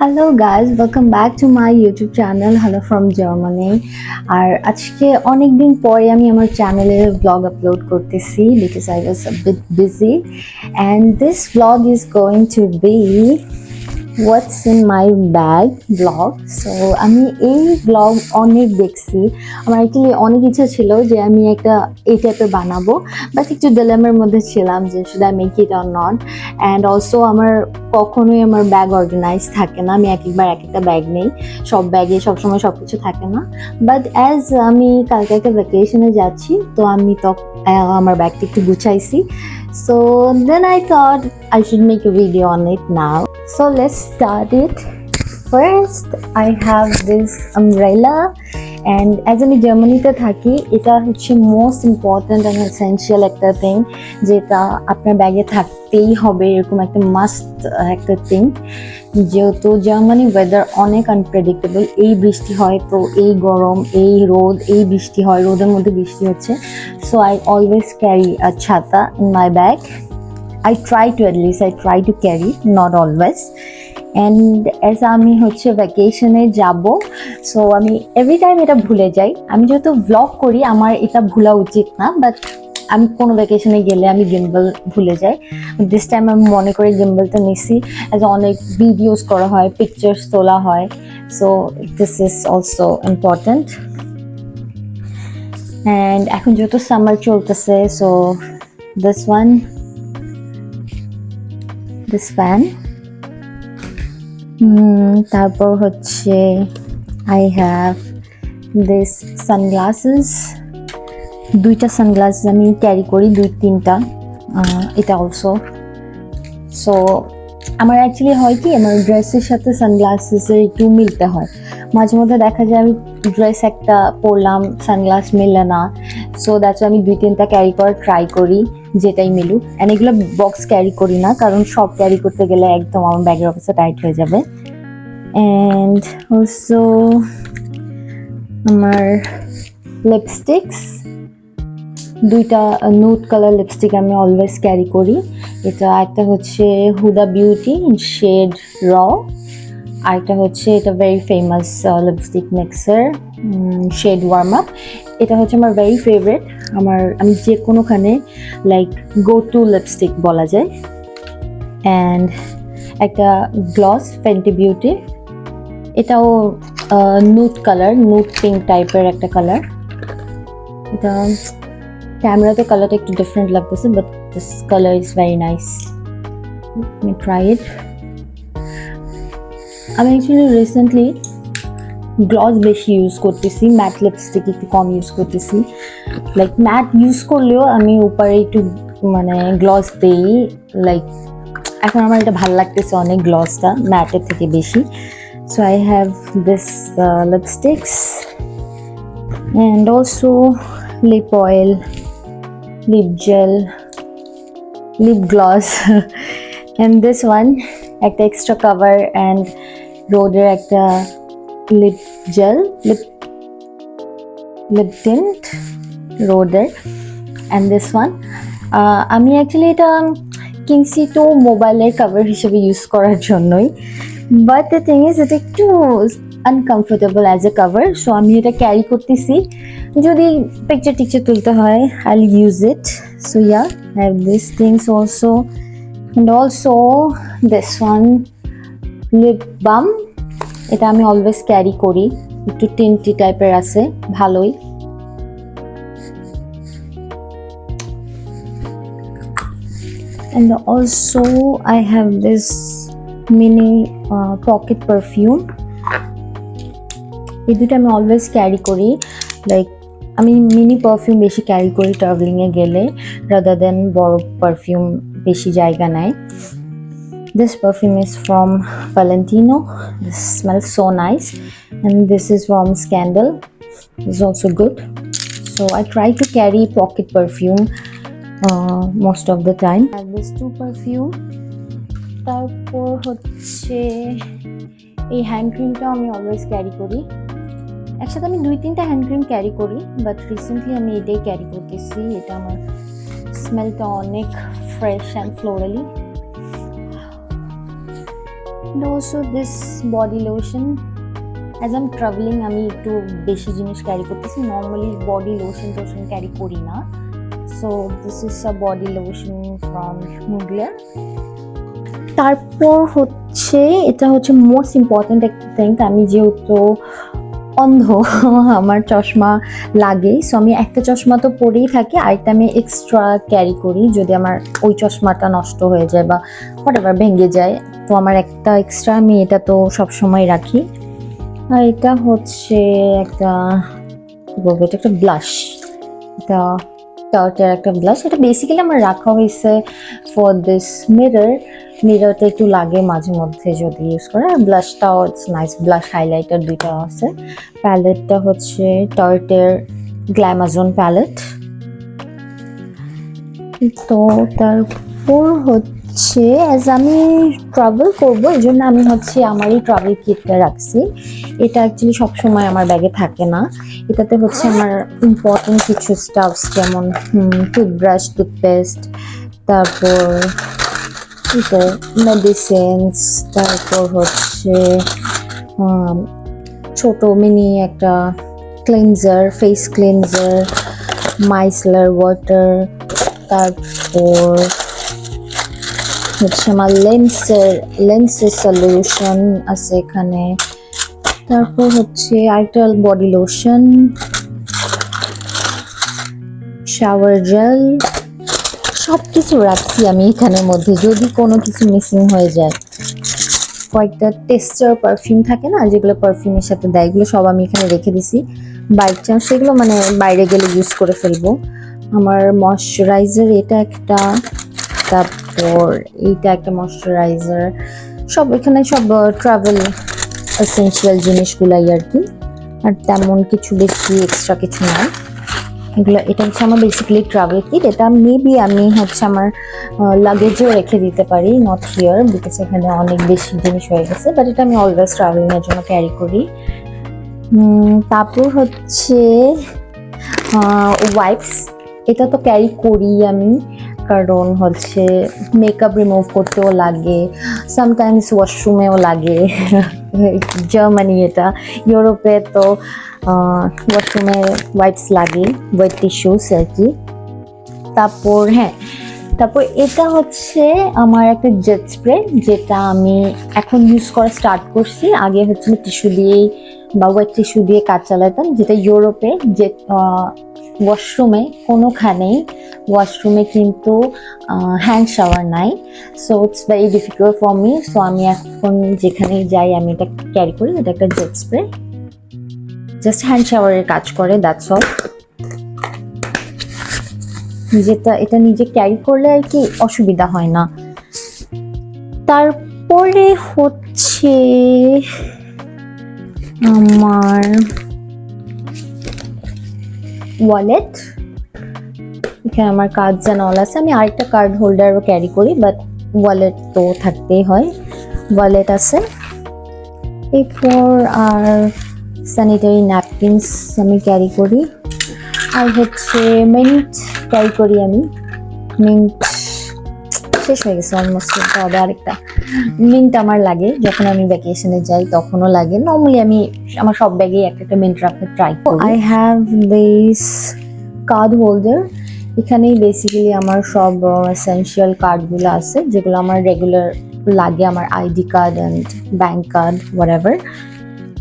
Hello guys, welcome back to my YouTube channel. Hello from Germany. আর আজকে অনেক দিন পরে আমি আমার চ্যানেলে vlog upload করতেছি because I was a bit busy and this vlog is going to be what's in my bag vlog. So আমি এই vlog অনেক দেখছি। আমার অ্যাকচুয়ালি অনেক ইচ্ছা ছিল যে আমি একটা এই টাইপের বানাবো, বাট একটু ডিলেমার মধ্যে ছিলাম যে should I make it or not. And also আমার কখনোই আমার ব্যাগ অর্গানাইজ থাকে না, আমি একবার এক একটা ব্যাগ নেই, সব ব্যাগে সবসময় সব কিছু থাকে না। বাট অ্যাজ আমি কালকে একটা ভ্যাকেশনে যাচ্ছি, তো আমি আমার ব্যাগটা একটু গুছাইছি। So then I thought I should make a video on it now. So let's start it. First I have this umbrella, and as আমি জার্মানিতে থাকি, এটা হচ্ছে মোস্ট ইম্পর্ট্যান্ট অ্যান্ড এসেনশিয়াল একটা থিং, যেটা আপনার ব্যাগে থাকতেই হবে, এরকম একটা মাস্ট একটা থিং। যেহেতু জার্মানি ওয়েদার অনেক আনপ্রেডিক্টেবল, এই বৃষ্টি হয় তো এই গরম, এই রোদ, এই বৃষ্টি হয়, রোদের মধ্যে বৃষ্টি হচ্ছে। So I always carry a chhata in my bag. I try to carry, not always. And as আমি হচ্ছে ভ্যাকেশনে যাব, সো আমি এভরি টাইম এটা ভুলে যাই। আমি যেহেতু ব্লগ করি, আমার এটা ভোলা উচিত না, বাট আমি কোনো ভ্যাকেশনে গেলে আমি গিম্বল ভুলে যাই। দিস টাইম আমি মনে করি গিম্বলটা নিছি, অ্যাজ অনেক ভিডিওস করা হয়, পিকচার্স তোলা হয়, so this is also important. And এখন যেহেতু সামার চলতেছে, so this one, this fan. তারপর হচ্ছে I have this sunglasses. দুইটা সানগ্লাসেস আমি ক্যারি করি, দুই তিনটা, এটা অলসো। সো আমার অ্যাকচুয়ালি হয় কি, আমার ড্রেসের সাথে সানগ্লাসেসের একটু মিলতে হয়। মাঝে মধ্যে দেখা যায় আমি ড্রেস একটা পরলাম, সানগ্লাস মিললে না, সো দ্যাটস আমি দুই তিনটা ক্যারি করার ট্রাই করি, যেটাই মিলুক। অ্যান্ড এগুলো বক্স ক্যারি করি না, কারণ সব ক্যারি করতে গেলে একদম আমার ব্যাগের অবস্থা টাইট হয়ে যাবে। অ্যান্ড অলসো আমার লিপস্টিক্স, দুইটা নুড কালার লিপস্টিক আমি অলওয়েজ ক্যারি করি। এটা একটা হচ্ছে হুডা বিউটি শেড র, আর একটা হচ্ছে এটা very famous lipstick mixer shade warm up. এটা হচ্ছে আমার ভেরি ফেভারিট, আমি যে কোনোখানে লাইক গো টু লিপস্টিক বলা যায়। অ্যান্ড একটা গ্লস ফেন্টি বিউটি, এটাও নুড কালার, নুড পিঙ্ক টাইপের একটা কালার। এটা ক্যামেরাতে কালারটা একটু ডিফারেন্ট লাগতেছে, but this colour is very nice, let me try it. আমি অ্যাকচুয়ালি রিসেন্টলি গ্লস বেশি ইউজ করতেছি, ম্যাট লিপস্টিক একটু কম ইউজ করতেছি। লাইক ম্যাট ইউজ করলেও আমি উপরে একটু মানে গ্লস দিই, লাইক এখন আমার এটা ভালো লাগতেছে অনেক, গ্লসটা ম্যাটের থেকে বেশি। So I have this lipsticks and also lip oil, lip gel, lip gloss and this one একটা এক্সট্রা কাভার অ্যান্ড রোডের একটা লিপ জেল, লিপ টিন্ট রোডের। অ্যান্ড দিস ওয়ান আমি অ্যাকচুয়ালি এটা কিনছি তো মোবাইলের কাভার হিসেবে ইউজ করার জন্যই, বাট দ্য থিং ইজ এটা একটু uncomfortable as a cover. So আমি এটা ক্যারি করতেছি, যদি পিকচার টিকচার তুলতে হয় I will use it. So yeah, I have this things also. And also this one lip balm, এটা আমি অলওয়েজ ক্যারি করি, একটু টিন্টি টাইপের আছে, ভালোই। And also I have this mini pocket perfume. এই দুটো আমি অলওয়েজ ক্যারি করি, লাইক আমি মিনি পারফিউম বেশি ক্যারি করি ট্রাভেলিংয়ে গেলে, রাদার দেন বড় পারফিউম বেশি জায়গা নেয়। This perfume is from Valentino. This smells so nice, and this is from Scandal. It's also good. So I try to carry pocket perfume most of the time. I have these two perfume. তারপর হচ্ছে এই hand ক্রিমটা আমি always carry করি, একসাথে আমি দুই তিনটা হ্যান্ড ক্রিম ক্যারি করি, বাট রিসেন্টলি আমি এটাই ক্যারি করতেছি। এটা আমার স্মেলটা অনেক fresh and florally. and also this body lotion. As I'm traveling আমি একটু বেশি জিনিস ক্যারি করতেছি, নর্মালি বডি লোশন ক্যারি করি না। So this is a body lotion from Mughlia. তারপর হচ্ছে এটা হচ্ছে মোস্ট ইম্পর্টেন্ট একটা থিং, আমি যেহেতু অন্ধ আমার চশমা লাগে, সো আমি একটা চশমা তো পরেই থাকি, আরেকটা আমি এক্সট্রা ক্যারি করি যদি আমার ওই চশমাটা নষ্ট হয়ে যায় বা হোয়াটএভার ভেঙে যায়, তো আমার একটা এক্সট্রা আমি এটা তো সবসময় রাখি। আর এটা হচ্ছে একটা কি বলবো, এটা একটা ব্লাশ, এটা টটের একটা ব্লাশ। এটা বেসিক্যালি আমার রাখা হয়েছে ফর দিস মিররটা একটু লাগে মাঝে মধ্যে যদি ইউজ করে। আর ব্লাশটাও ইটস নাইস, ব্লাশ হাইলাইটার দুইটা আছে। প্যালেটটা হচ্ছে টটের গ্ল্যামাজন প্যালেট। তো তারপর হচ্ছে অ্যাজ আমি ট্রাভেল করবো এই জন্য আমি হচ্ছে আমার এই ট্রাভেল কিটটা রাখছি। এটা অ্যাকচুয়ালি সবসময় আমার ব্যাগে থাকে না। এটাতে হচ্ছে আমার ইম্পর্টেন্ট কিছু স্টাফস যেমন টুথব্রাশ, টুথপেস্ট, তারপর মেডিসিনস, তারপর হচ্ছে ছোট মিনি একটা cleanser, face cleanser, micellar water, তারপর হচ্ছে আমার লেন্সের সলিউশন আছে এখানে, তারপর হচ্ছে আরেকটা বডি লোশন, শাওয়ার জেল, সব কিছু রাখছি আমি এখানের মধ্যে যদি কোনো কিছু মিসিং হয়ে যায়। কয়েকটা টেস্টার পারফিউম থাকে না যেগুলো পারফিউমের সাথে দেয়, এগুলো সব আমি এখানে রেখে দিছি, বাই চান্স এগুলো মানে বাইরে গেলে ইউজ করে ফেলবো। আমার ময়শ্চারাইজার এটা একটা, তারপর এইটা একটা ময়শ্চারাইজার, সব এখানে সব ট্রাভেল এসেনশিয়াল জিনিসগুলাই আর কি, আর তেমন কিছু বেশি এক্সট্রা কিছু নয় এগুলো। এটা হচ্ছে আমার বেসিক্যালি ট্রাভেল কিট। এটা মেবি আমি হচ্ছে আমার লাগেজেও রেখে দিতে পারি, নট হিয়ার বিকজ এখানে অনেক বেশি জিনিস হয়ে গেছে, বাট এটা আমি অলওয়েজ ট্রাভেলিংয়ের জন্য ক্যারি করি। তারপর হচ্ছে ওয়াইপস, এটা তো ক্যারি করি আমি, কারণ হচ্ছে মেকআপ রিমুভ করতেও লাগে, সামটাইমস ওয়াশরুমেও লাগে। জার্মানি এটা, ইউরোপে তো ওয়াশরুমে ওয়াইপস লাগে, ওয়েট টিস্যুস আর কি। তারপর এটা হচ্ছে আমার একটা জেট স্প্রে, যেটা আমি এখন ইউজ করা স্টার্ট করছি। আগে হচ্ছে টিস্যু দিয়েই বা ওয়েট টিস্যু দিয়ে কাজ চালাতাম, যেটা ইউরোপে যে ওয়াশরুমে কোনোখানেই ওয়াশরুমে কিন্তু হ্যান্ড শাওয়ার নাই, so it's very difficult for me. So আমি এখন যেখানেই যাই আমি এটা ক্যারি করি। এটা একটা জেট স্প্রে, জাস্ট হ্যান্ড শাওয়ারের কাজ করে, দ্যাটস অল। এটা নিজে ক্যারি করলে আর কি অসুবিধা হয় না। তারপরে হচ্ছে আমার ওয়ালেট, এখানে আমার কার্ডস অ্যান্ড অল আছে। আমি আরেকটা কার্ড হোল্ডারও ক্যারি করি, বাট ওয়ালেট তো থাকতেই হয়, ওয়ালেট আছে। এরপর আর স্যানিটারি ন্যাপকিনস আমি ক্যারি করি, আর হচ্ছে মিন্ট ক্যারি করি আমি। মিন্ট শেষ হয়ে গেছে অলমোস্ট, হবে আরেকটা। মিন্ট আমার লাগে যখন আমি ভ্যাকেশনে যাই, তখনও লাগে। নর্মালি আমি আমার সব ব্যাগেই একটা মিন্ট রাখতে ট্রাই করি। I have this card holder, এখানেই বেসিক্যালি আমার সব এসেনশিয়াল কার্ডগুলো আছে যেগুলো আমার রেগুলার লাগে, আমার ID card and bank card whatever.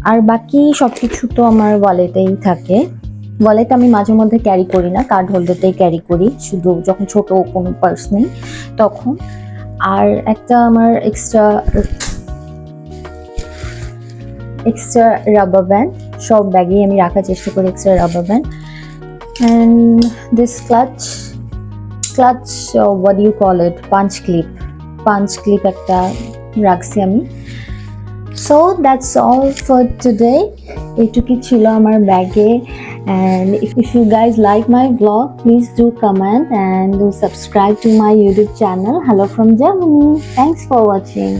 আর বাকি সব কিছু তো আমার ওয়ালেটেই থাকে। ওয়ালেট আমি মাঝে মধ্যে ক্যারি করি না, কার্ড হোল্ডারটাই ক্যারি করি শুধু যখন ছোট কোনো পার্স নেই তখন। আর একটা আমার এক্সট্রা রাবার ব্যান্ড, সব ব্যাগেই আমি রাখার চেষ্টা করি extra rubber band. And this clutch, what do you call it, punch clip একটা রাখছি আমি। So that's all for today. এইটুকুই ছিল আমার ব্যাগে। And if you guys like my vlog, please do comment and do subscribe to my YouTube channel. Hello from Germany. Thanks for watching.